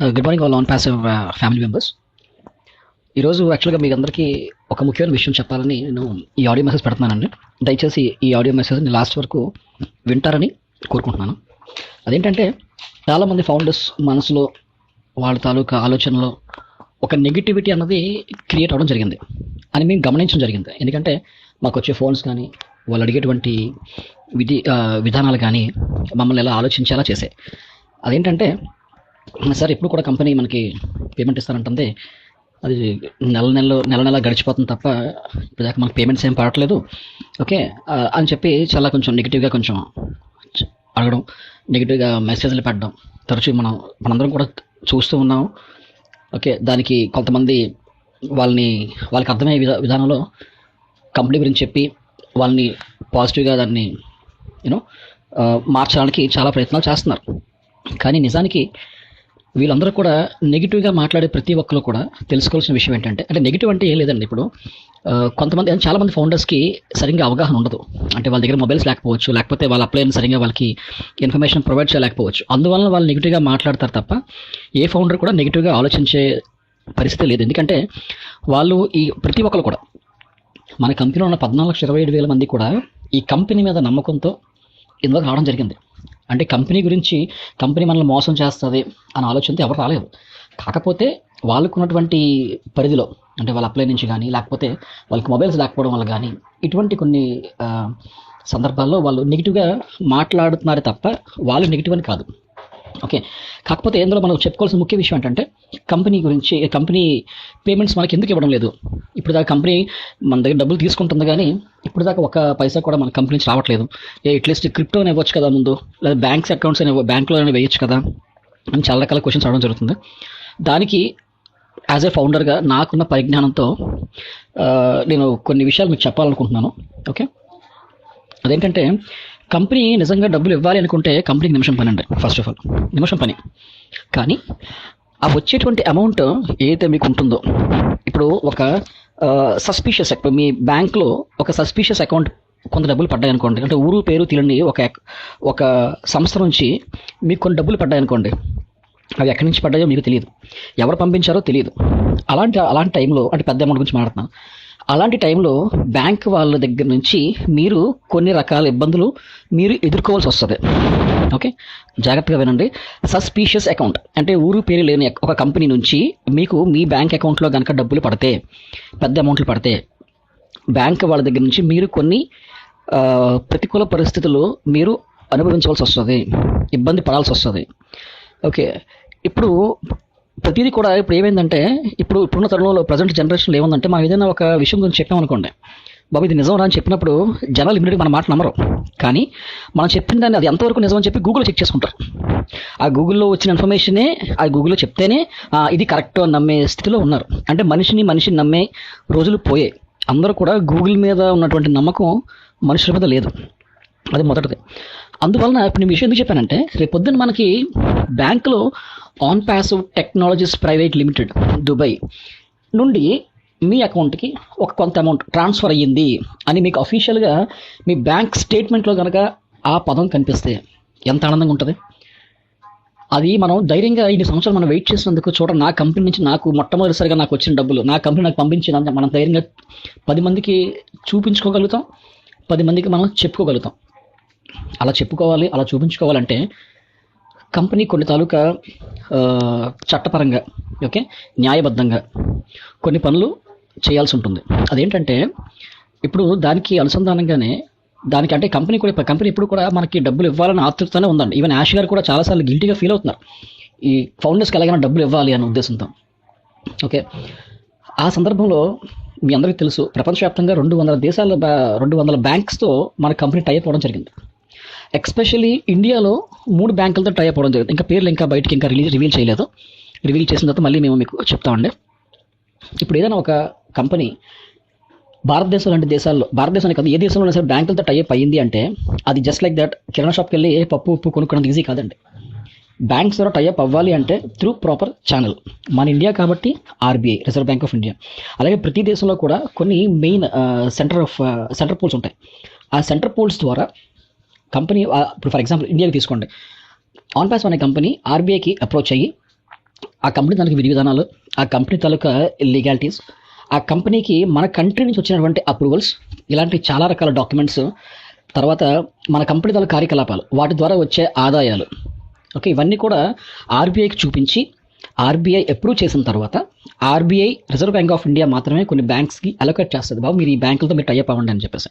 Good morning all on passive family members. ఈరోజు యాక్చువల్గా మీకు అందరికీ ఒక ముఖ్యమైన విషయం చెప్పాలని నేను ఈ ఆడియో మెసేజ్ పెడుతున్నానండి. దయచేసి ఈ ఆడియో మెసేజ్ని లాస్ట్ వరకు వింటారని కోరుకుంటున్నాను. అదేంటంటే, చాలామంది ఫౌండర్స్ మనసులో వాళ్ళ తాలూకా ఆలోచనలో ఒక నెగిటివిటీ అన్నది క్రియేట్ అవ్వడం జరిగింది అని మేము గమనించడం జరిగింది. ఎందుకంటే మాకు వచ్చే ఫోన్స్ కానీ వాళ్ళు అడిగేటువంటి విధానాలు కానీ మమ్మల్ని ఎలా ఆలోచించేలా చేసాయి. అదేంటంటే, సార్ ఇప్పుడు కూడా కంపెనీ మనకి పేమెంట్ ఇస్తానంటుంది, అది నెల గడిచిపోతుంది తప్ప ఇప్పుడు దాకా మనకి పేమెంట్స్ ఏం పడట్లేదు, ఓకే అని చెప్పి చాలా కొంచెం నెగిటివ్గా కొంచెం అడగడం, నెగిటివ్గా మెసేజ్లు పెట్టడం తరచూ మనందరం కూడా చూస్తూ ఉన్నాం. ఓకే, దానికి కొంతమంది వాళ్ళకి అర్థమయ్యే విధానంలో కంపెనీ గురించి చెప్పి వాళ్ళని పాజిటివ్గా దాన్ని మార్చడానికి చాలా ప్రయత్నాలు చేస్తున్నారు. కానీ నిజానికి వీళ్ళందరూ కూడా నెగిటివ్గా మాట్లాడే ప్రతి ఒక్కరు కూడా తెలుసుకోవాల్సిన విషయం ఏంటంటే, నెగిటివ్ అంటే ఏం లేదండి. ఇప్పుడు చాలామంది ఫౌండర్స్కి సరిగ్గా అవగాహన ఉండదు. అంటే వాళ్ళ దగ్గర మొబైల్స్ లేకపోవచ్చు, లేకపోతే వాళ్ళ అప్లైన్ సరిగ్గా వాళ్ళకి ఇన్ఫర్మేషన్ ప్రొవైడ్ చేయలేకపోవచ్చు. అందువల్ల వాళ్ళు నెగిటివ్గా మాట్లాడతారు తప్ప ఏ ఫౌండర్ కూడా నెగిటివ్గా ఆలోచించే పరిస్థితి లేదు. ఎందుకంటే వాళ్ళు ప్రతి ఒక్కరు కూడా మన కంపెనీలో ఉన్న 14,27,000 మంది కూడా ఈ కంపెనీ మీద నమ్మకంతో ఇందులో రావడం జరిగింది. అంటే కంపెనీ గురించి, కంపెనీ మనల్ని మోసం చేస్తుంది అనే ఆలోచనతో ఎవరు రాలేదు. కాకపోతే వాళ్ళకున్నటువంటి పరిధిలో, అంటే వాళ్ళ అప్లై నుంచి కానీ, లేకపోతే వాళ్ళకి మొబైల్స్ లేకపోవడం వల్ల కానీ, ఇటువంటి కొన్ని సందర్భాల్లో వాళ్ళు నెగిటివ్గా మాట్లాడుతున్నారు తప్ప వాళ్ళు నెగిటివ్ అని కాదు. ఓకే, కాకపోతే ఇందులో మనం చెప్పుకోవాల్సిన ముఖ్య విషయం ఏంటంటే, కంపెనీ గురించి, కంపెనీ పేమెంట్స్ మనకి ఎందుకు ఇవ్వడం లేదు. ఇప్పుడు దాకా కంపెనీ మన దగ్గర డబ్బులు తీసుకుంటుంది, కానీ ఇప్పుడు దాకా ఒక పైసా కూడా మన కంపెనీ నుంచి రావట్లేదు. అట్లీస్ట్ క్రిప్టో అని ఇవ్వచ్చు కదా ముందు, లేదా బ్యాంక్స్ అకౌంట్స్ అని బ్యాంక్లో అయినా వేయచ్చు కదా అని చాలా రకాల క్వశ్చన్స్ అవ్వడం జరుగుతుంది. దానికి యాజ్ ఏ ఫౌండర్గా నాకున్న పరిజ్ఞానంతో నేను కొన్ని విషయాలు మీకు చెప్పాలనుకుంటున్నాను. ఓకే, అదేంటంటే, కంపెనీ నిజంగా డబ్బులు ఇవ్వాలి అనుకుంటే కంపెనీకి నిమిషం పని అండి. ఫస్ట్ ఆఫ్ ఆల్ నిమిషం పని. కానీ ఆ వచ్చేటువంటి అమౌంట్ ఏదైతే మీకు ఉంటుందో, ఇప్పుడు ఒక సస్పీషియస్, మీ బ్యాంక్లో ఒక సస్పీషియస్ అకౌంట్ కొంత డబ్బులు పడ్డాయనుకోండి, అంటే ఊరు పేరు తెలియని ఒక సంస్థ నుంచి మీకు కొన్ని డబ్బులు పడ్డాయనుకోండి, అవి ఎక్కడి నుంచి పడ్డాయో మీకు తెలియదు, ఎవరు పంపించారో తెలియదు. అలాంటి టైంలో, అంటే పెద్ద అమౌంట్ గురించి మాట్లాడుతున్నాను, అలాంటి టైంలో బ్యాంక్ వాళ్ళ దగ్గర నుంచి మీరు కొన్ని రకాల ఇబ్బందులు మీరు ఎదుర్కోవాల్సి వస్తుంది. ఓకే, జాగ్రత్తగా వినండి. సస్పీషియస్ అకౌంట్ అంటే ఊరు పేరు లేని ఒక కంపెనీ నుంచి మీకు మీ బ్యాంక్ అకౌంట్లో కనుక డబ్బులు పడితే, పెద్ద అమౌంట్లు పడితే, బ్యాంక్ వాళ్ళ దగ్గర నుంచి మీరు కొన్ని ప్రతికూల పరిస్థితులు మీరు అనుభవించవలసి వస్తుంది, ఇబ్బంది పడాల్సి వస్తుంది. ఓకే, ఇప్పుడు ప్రతిదీ కూడా ఇప్పుడు ఏమైందంటే, ఇప్పుడున్న తరుణంలో ప్రజెంట్ జనరేషన్లో ఏముందంటే, మనం ఏదైనా ఒక విషయం గురించి చెప్పామనుకోండి, బాబు ఇది నిజం రా అని చెప్పినప్పుడు జనాలు ఇమ్మీడియట్గా మన మాట నమ్మరు. కానీ మనం చెప్పిన దాన్ని అది ఎంతవరకు నిజం అని చెప్పి గూగుల్లో చెక్ చేసుకుంటారు. ఆ గూగుల్లో వచ్చిన ఇన్ఫర్మేషనే ఆ గూగుల్లో చెప్తేనే ఇది కరెక్ట్ అని నమ్మే స్థితిలో ఉన్నారు. అంటే మనిషిని నమ్మే రోజులు పోయాయి. అందరూ కూడా గూగుల్ మీద ఉన్నటువంటి నమ్మకం మనుషుల మీద లేదు. అది మొదటిది. అందువలన ఇప్పుడు నేను విషయం ఎందుకు చెప్పానంటే, రేపు పొద్దున్న మనకి బ్యాంకులో on passive technologies private limited Dubai నుండి మీ అకౌంట్కి ఒక కొంత అమౌంట్ ట్రాన్స్ఫర్ అయ్యింది అని మీకు అఫీషియల్గా మీ బ్యాంక్ స్టేట్మెంట్లో కనుక ఆ పదం కనిపిస్తే ఎంత ఆనందంగా ఉంటుంది. అది మనం ధైర్యంగా ఇన్ని సంవత్సరాలు మనం వెయిట్ చేసినందుకు, చూడండి నా కంపెనీ నుంచి నాకు మొట్టమొదటిసారిగా నాకు వచ్చిన డబ్బులు, నా కంపెనీ నాకు పంపించినంత మనం ధైర్యంగా 10 మందికి చూపించుకోగలుగుతాం, 10 మందికి మనం చెప్పుకోగలుగుతాం. అలా చెప్పుకోవాలి, అలా చూపించుకోవాలంటే కంపెనీ కొన్ని తాలూకా చట్టపరంగా, ఓకే, న్యాయబద్ధంగా కొన్ని పనులు చేయాల్సి ఉంటుంది. అదేంటంటే, ఇప్పుడు దానికి అనుసంధానంగానే అంటే కంపెనీ ఇప్పుడు కూడా మనకి డబ్బులు ఇవ్వాలని ఆతృతనే ఉందండి. ఈవెన్ యాష్ గారు కూడా చాలాసార్లు గిల్టీగా ఫీల్ అవుతున్నారు, ఈ ఫౌండర్స్కి ఎలాగైనా డబ్బులు ఇవ్వాలి అనే ఉద్దేశంతో. ఓకే, ఆ సందర్భంలో మీ అందరికీ తెలుసు, ప్రపంచవ్యాప్తంగా 200 బ్యాంక్స్తో మన కంపెనీ టైప్ అవ్వడం జరిగింది. ఎస్పెషల్లీ ఇండియాలో 3 బ్యాంకులతో టైప్ అవ్వడం జరిగింది. ఇంకా పేర్లు ఇంకా బయటికి ఇంకా రివీల్ చేయలేదు. రివీల్ చేసిన తర్వాత మళ్ళీ మేము మీకు చెప్తామండి. ఇప్పుడు ఏదైనా ఒక కంపెనీ భారతదేశం లాంటి దేశాల్లో, భారతదేశానికి కాదు ఏ దేశంలో సరే బ్యాంకులతో టైప్ అయ్యింది అంటే, అది జస్ట్ లైక్ దట్ కిరాణా షాప్కి వెళ్ళి పప్పు ఉప్పు కొనుక్కోవడం ఈజీ కాదండి. బ్యాంక్స్ ద్వారా టైప్ అవ్వాలి అంటే త్రూ ప్రాపర్ ఛానల్. మన ఇండియా కాబట్టి RBI, reserve bank of India. అలాగే ప్రతి దేశంలో కూడా కొన్ని మెయిన్ సెంటర్ పోల్స్ ఉంటాయి. ఆ సెంటర్ పోల్స్ ద్వారా కంపెనీ, ఇప్పుడు ఫర్ ఎగ్జాంపుల్ ఇండియాకి తీసుకోండి, ఆన్ ప్యాసివ్ అనే కంపెనీ ఆర్బీఐకి అప్రోచ్ అయ్యి ఆ కంపెనీ తాలూకు విధి విధానాలు, ఆ కంపెనీ తాలూకా లీగాలిటీస్, ఆ కంపెనీకి మన కంట్రీ నుంచి వచ్చినటువంటి అప్రూవల్స్, ఇలాంటి చాలా రకాల డాక్యుమెంట్స్, తర్వాత మన కంపెనీ తాలూకు కార్యకలాపాలు, వాటి ద్వారా వచ్చే ఆదాయాలు, ఓకే, ఇవన్నీ కూడా ఆర్బీఐకి చూపించి ఆర్బీఐ అప్రూవ్ చేసిన తర్వాత RBI reserve bank of India మాత్రమే కొన్ని బ్యాంక్స్కి అలొకేట్ చేస్తుంది. బాబు మీరు ఈ బ్యాంకులతో మీరు టైఅప్ అవ్వండి అని చెప్పేసి,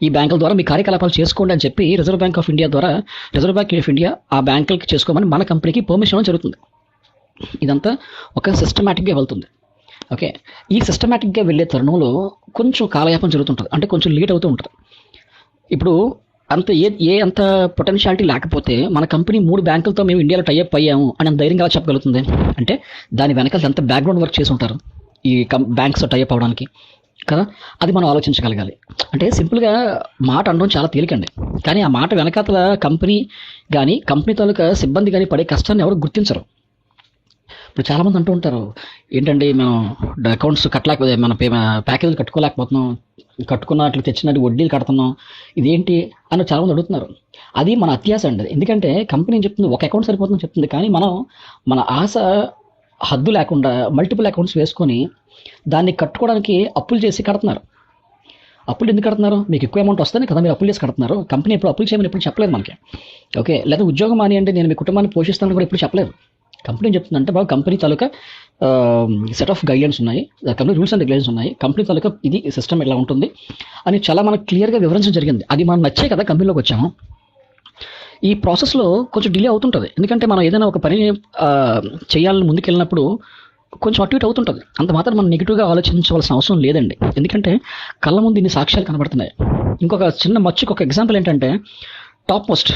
ఈ బ్యాంకుల ద్వారా మీ కార్యకలాపాలు చేసుకోండి అని చెప్పి రిజర్వ్ బ్యాంక్ ఆఫ్ ఇండియా ద్వారా రిజర్వ్ బ్యాంక్ ఆఫ్ ఇండియా ఆ బ్యాంకులకి చేసుకోమని మన కంపెనీకి పర్మిషన్ జరుగుతుంది. ఇదంతా ఒక సిస్టమేటిక్గా వెళ్తుంది. ఓకే, ఈ సిస్టమేటిక్గా వెళ్ళే తరుణంలో కొంచెం కాలయాపన జరుగుతుంటుంది, అంటే కొంచెం లేట్ అవుతూ ఉంటుంది. ఇప్పుడు అంత అంత పొటెన్షియాలిటీ లేకపోతే మన కంపెనీ 3 బ్యాంకులతో మేము ఇండియాలో టైఅప్ అయ్యాము అని అంత ధైర్యంగా చెప్పగలుగుతుంది అంటే దాని వెనకాల ఎంత బ్యాక్గ్రౌండ్ వర్క్ చేసి ఉంటారు ఈ బ్యాంక్స్ టైఅప్ అవ్వడానికి కదా. అది మనం ఆలోచించగలగాలి. అంటే సింపుల్గా మాట అనడం చాలా తేలికండి, కానీ ఆ మాట వెనకాతల కంపెనీ కానీ కంపెనీ తాలూకా సిబ్బంది కానీ పడే కష్టాన్ని ఎవరు గుర్తించరు. ఇప్పుడు చాలామంది అంటూ ఉంటారు, ఏంటండి మేము అకౌంట్స్ కట్టలేకపోతే మన ప్యాకేజీలు కట్టుకోలేకపోతున్నాం, కట్టుకున్నట్లు తెచ్చినట్టు వడ్డీలు కడుతున్నాం, ఇదేంటి అని చాలామంది అడుగుతున్నారు. అది మన అత్యాశ అండి. ఎందుకంటే కంపెనీ చెప్తుంది ఒక అకౌంట్ సరిపోతుందని చెప్తుంది, కానీ మనం మన ఆశ హద్దు లేకుండా మల్టిపుల్ అకౌంట్స్ వేసుకొని దాన్ని కట్టుకోవడానికి అప్పులు చేసి కడుతున్నారు. అప్పులు ఎందుకు కడుతున్నారు? మీకు ఎక్కువ అమౌంట్ వస్తేనే కదా మీరు అప్పులు చేసి కడుతున్నారు. కంపెనీ ఎప్పుడు అప్పులు చేయమని ఎప్పుడు చెప్పలేదు మనకి. ఓకే, లేదా ఉద్యోగం మానేయండి నేను మీ కుటుంబాన్ని పోషిస్తానని కూడా ఎప్పుడు చెప్పలేదు. కంపెనీ చెప్తుందంటే బాగా company taluka set of guidelines ఉన్నాయి, కంపెనీ రూల్స్ అండ్ రెగ్యులేషన్స్ ఉన్నాయి, కంపెనీ తాలూకా ఇది సిస్టమ్ ఇలా ఉంటుంది అని చాలా మనకు క్లియర్గా వివరించడం జరిగింది. అది మనం నచ్చే కదా కంపెనీలోకి వచ్చాము. ఈ ప్రాసెస్లో కొంచెం డిలే అవుతుంటుంది, ఎందుకంటే మనం ఏదైనా ఒక పని చేయాలని ముందుకెళ్ళినప్పుడు కొంచెం అటు ఇటు అవుతుంటుంది. అంత మాత్రం మనం నెగిటివ్గా ఆలోచించవలసిన అవసరం లేదండి, ఎందుకంటే కళ్ళ ముందు ఇన్ని సాక్ష్యాలు కనబడుతున్నాయి. ఇంకొక చిన్న మచ్చుకు ఒక ఎగ్జాంపుల్ ఏంటంటే టాప్ మోస్ట్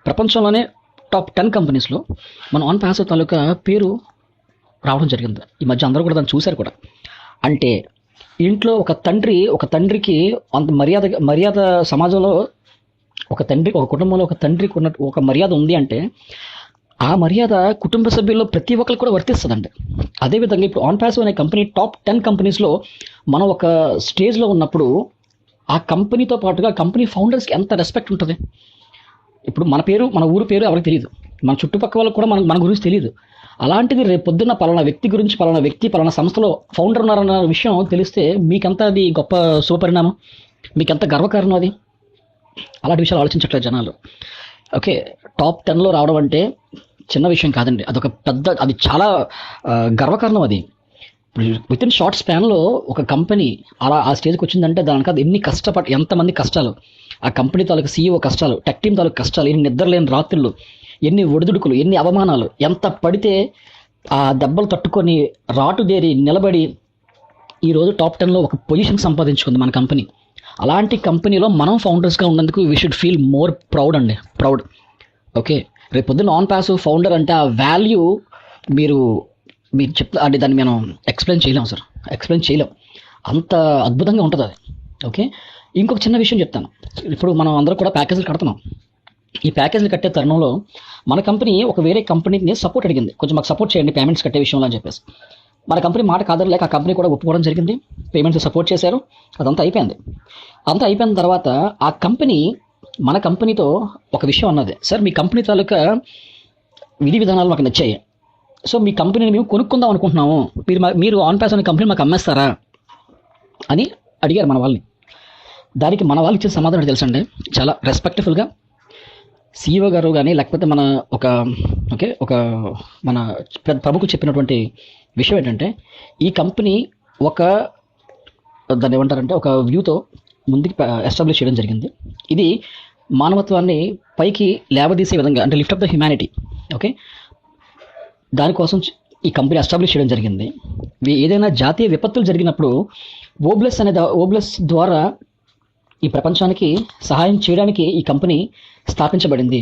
ప్రపంచంలోనే టాప్ 10 కంపెనీస్లో మన ఆన్ పాస్ తాలూకా పేరు రావడం జరిగింది. ఈ మధ్య అందరూ కూడా దాన్ని చూశారు కూడా. అంటే ఇంట్లో ఒక తండ్రికి అంత మర్యాద సమాజంలో ఒక కుటుంబంలో ఒక తండ్రికి ఉన్న ఒక మర్యాద ఉంది అంటే ఆ మర్యాద కుటుంబ సభ్యుల్లో ప్రతి ఒక్కరికి కూడా వర్తిస్తుందండి. అదేవిధంగా ఇప్పుడు ఆన్ పాస్ అనే కంపెనీ టాప్ 10 కంపెనీస్లో మనం ఒక స్టేజ్లో ఉన్నప్పుడు ఆ కంపెనీతో పాటుగా కంపెనీ ఫౌండర్స్కి ఎంత రెస్పెక్ట్ ఉంటుంది. ఇప్పుడు మన ఊరు పేరు ఎవరికి తెలియదు, మన చుట్టుపక్కల వాళ్ళకి కూడా మన గురించి తెలియదు. అలాంటిది రేపు పొద్దున్న పలానా వ్యక్తి గురించి పలానా సంస్థలో ఫౌండర్ ఉన్నారన్న విషయం తెలిస్తే మీకెంత అది గొప్ప శుభపరిణామం, మీకెంత గర్వకారణం అది. అలాంటి విషయాలు ఆలోచించట్లేదు జనాలు. ఓకే, టాప్ 10లో రావడం అంటే చిన్న విషయం కాదండి, అది చాలా గర్వకారణం. అది విత్ ఇన్ షార్ట్ స్పాన్లో ఒక కంపెనీ అలా ఆ స్టేజ్కి వచ్చిందంటే దానికి ఎంతమంది కష్టాలు, ఆ కంపెనీ తాలూకు సీఈఓ కష్టాలు, టెక్ టీమ్ తాలూకు కష్టాలు, ఎన్ని నిద్రలేని రాత్రులు, ఎన్ని ఒడిదుడుకులు, ఎన్ని అవమానాలు, ఎంత పడితే ఆ దెబ్బలు తట్టుకొని రాటుదేరి నిలబడి ఈరోజు టాప్ 10లో ఒక పొజిషన్ సంపాదించుకుంది మన కంపెనీ. అలాంటి కంపెనీలో మనం ఫౌండర్స్గా ఉన్నందుకు we should feel more proud. Okay, రేపు పొద్దున్న ఆన్ పాస్ ఫౌండర్ అంటే ఆ వాల్యూ మీరు అంటే దాన్ని మనం ఎక్స్ప్లెయిన్ చేయలేం, అంత అద్భుతంగా ఉంటుంది అది. ఓకే, ఇంకొక చిన్న విషయం చెప్తాను. ఇప్పుడు మనం అందరూ కూడా ప్యాకేజీలు కడుతున్నాం. ఈ ప్యాకేజీలు కట్టే తరుణంలో మన కంపెనీ ఒక వేరే కంపెనీని సపోర్ట్ అడిగింది, కొంచెం మాకు సపోర్ట్ చేయండి పేమెంట్స్ కట్టే విషయంలో అని చెప్పేసి. మన కంపెనీ మాట కాదనలేక ఆ కంపెనీ కూడా ఒప్పుకోవడం జరిగింది, పేమెంట్స్ సపోర్ట్ చేశారు. అదంతా అయిపోయిన తర్వాత ఆ కంపెనీ మన కంపెనీతో ఒక విషయం అన్నది, సార్ మీ కంపెనీ తాలూకా విధి విధానాలు మాకు నచ్చాయి, సో మీ కంపెనీని మేము కొనుక్కుందాం అనుకుంటున్నాము, మీరు ఆన్ పాస్ అనే కంపెనీ మాకు అమ్మేస్తారా అని అడిగారు మన వాళ్ళని. దానికి మన వాళ్ళు ఇచ్చిన సమాధానం తెలుసండి, చాలా రెస్పెక్ట్ఫుల్గా సీఈఓ గారు కానీ లేకపోతే మన ప్రముఖులు చెప్పినటువంటి విషయం ఏంటంటే ఈ కంపెనీ దాన్ని ఏమంటారంటే ఒక వ్యూతో ముందుకు ఎస్టాబ్లిష్ చేయడం జరిగింది. ఇది మానవత్వాన్ని పైకి లేవదీసే విధంగా, అంటే lift of the humanity. Okay, దానికోసం ఈ కంపెనీ ఎస్టాబ్లిష్ చేయడం జరిగింది. ఏదైనా జాతీయ విపత్తులు జరిగినప్పుడు ఓబ్లెస్ ద్వారా ఈ ప్రపంచానికి సహాయం చేయడానికి ఈ కంపెనీ స్థాపించబడింది.